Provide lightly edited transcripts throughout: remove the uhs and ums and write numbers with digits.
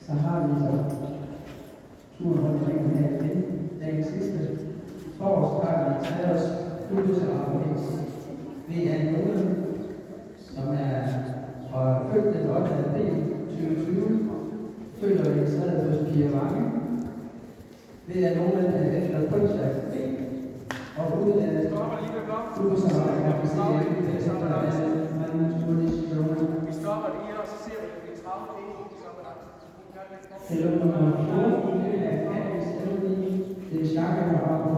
Så har vi så turen rundt omkring her igen. Dagens sidste forrest har vi taget os Fuldbusarabens ved Anne, som er født den 8. april 2020. Født og registreret hos Pia Vange. Ved Anne efter Kunstværk B. Og ud af Fuldbusarabens vi stopper lige, og så ser vi, at vi er 30 penge. Til nummer 2, det er Kattis Elodie, det er Shaka-Marabo.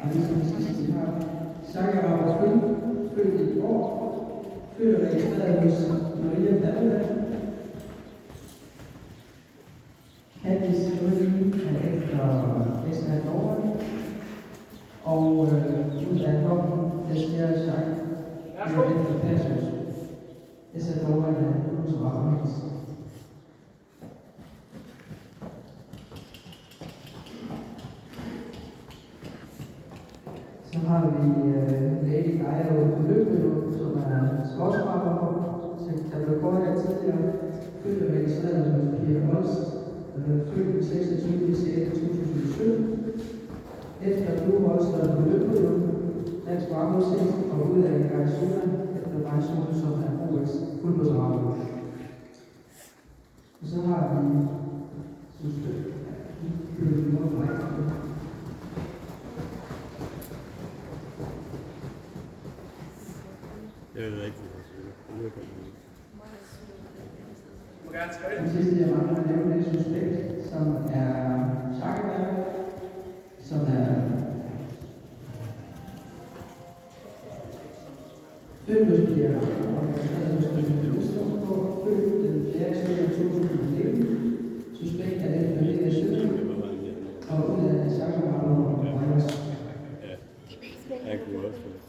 Og ligesom sidst, vi har Shaka-Marabo født i år, født og registreret hos Maria Dalda. Kattis Elodie er efter Esther Dorn, og ud af Hoppen, Esther Shaka, er efter Passus. Esther Dorn er hos Rammes. Så har vi Lady Gaia og Løbeløb, som er sportsfarver, der blev kort af tidligere. Født og registreret hos Pia Holst, født den 26. december 2017. Efter Blue Holster på Løbeløb, dansk varmeudsendt og ud af Gaisuna, efter Gaisuna, som er OS fuldbådsramme. Og så har vi Jeg ved ikke, den sidste, jeg mangler at nævne, det er Suspekt, som er Shaka, som er født hos Pia og født den 4. september 2019. Suspekt er efter det af Sønderjylland og ud af Shaka-Marabo og Randers. jeg kunne også få det.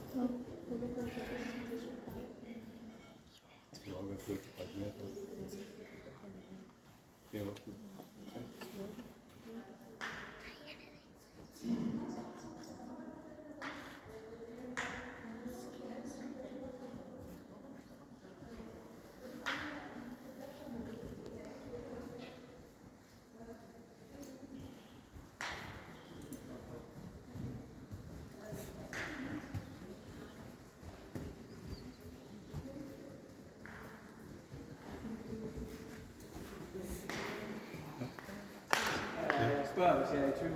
Spørg, hvis jeg er i tvivl.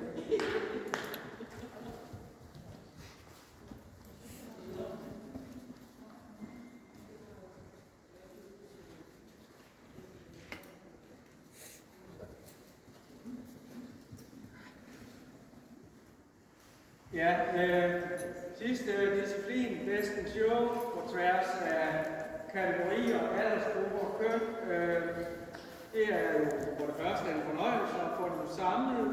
Ja, sidste disciplin, Best Show, på tværs af kategorier, aldersgrupper, køn. Det er jo for det første en fornøjelse at få dem samlet,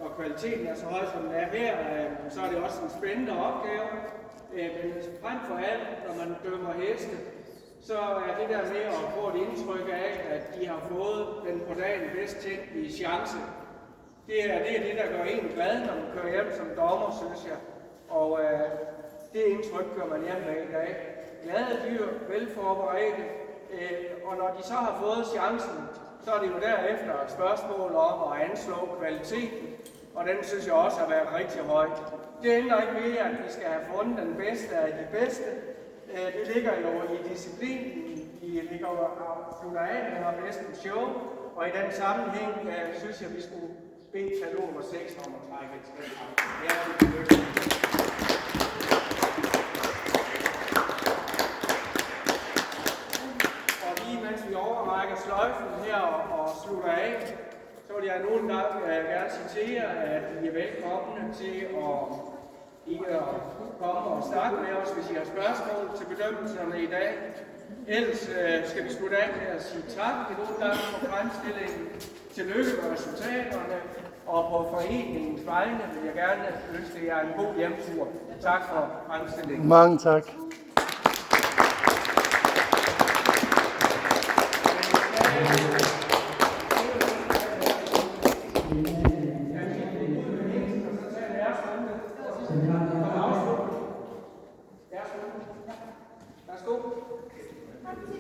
og kvaliteten er så høj, som den er her, så er det også en spændende opgave. Men frem for alt, når man dømmer heste, så er det der med at få et indtryk af, at de har fået den på dagen bedst tænkelige chance. Det er det, der gør en glad, når man kører hjem som dommer, synes jeg. Og det indtryk kører man hjem med i dag. Glade dyr, velforberedte. Og når de så har fået chancen, så er det jo derefter et spørgsmål om at anslå kvaliteten, og den synes jeg også har været rigtig høj. Det ændrer ikke ved, at vi skal have fundet den bedste af de bedste. Det ligger jo i disciplinen, de ligger jo slutter af med har Best Show, og i den sammenhæng synes jeg, vi skulle bede talon nummer 6 om at trække et skridt frem. Mens vi overrækker sløjfen her og slutter af, så vil jeg nogle gange gerne citere, at I er velkomne til at komme og snakke med os, hvis I har spørgsmål til bedømmelserne i dag. Ellers skal vi slutte af med at sige tak til nogle gange for fremstillingen. Tillykke med resultaterne, og på foreningens vegne vil jeg gerne ønske jer en god hjemtur. Tak for fremstillingen. Mange tak.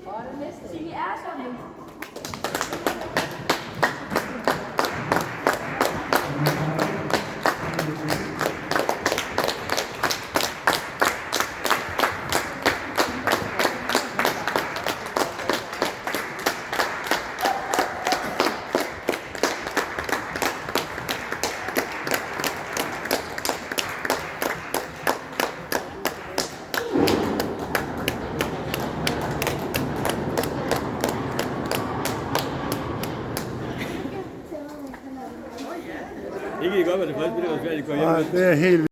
Og det næste, vi er sådan. det første, det var svært at gå hjem. Nej, det er helt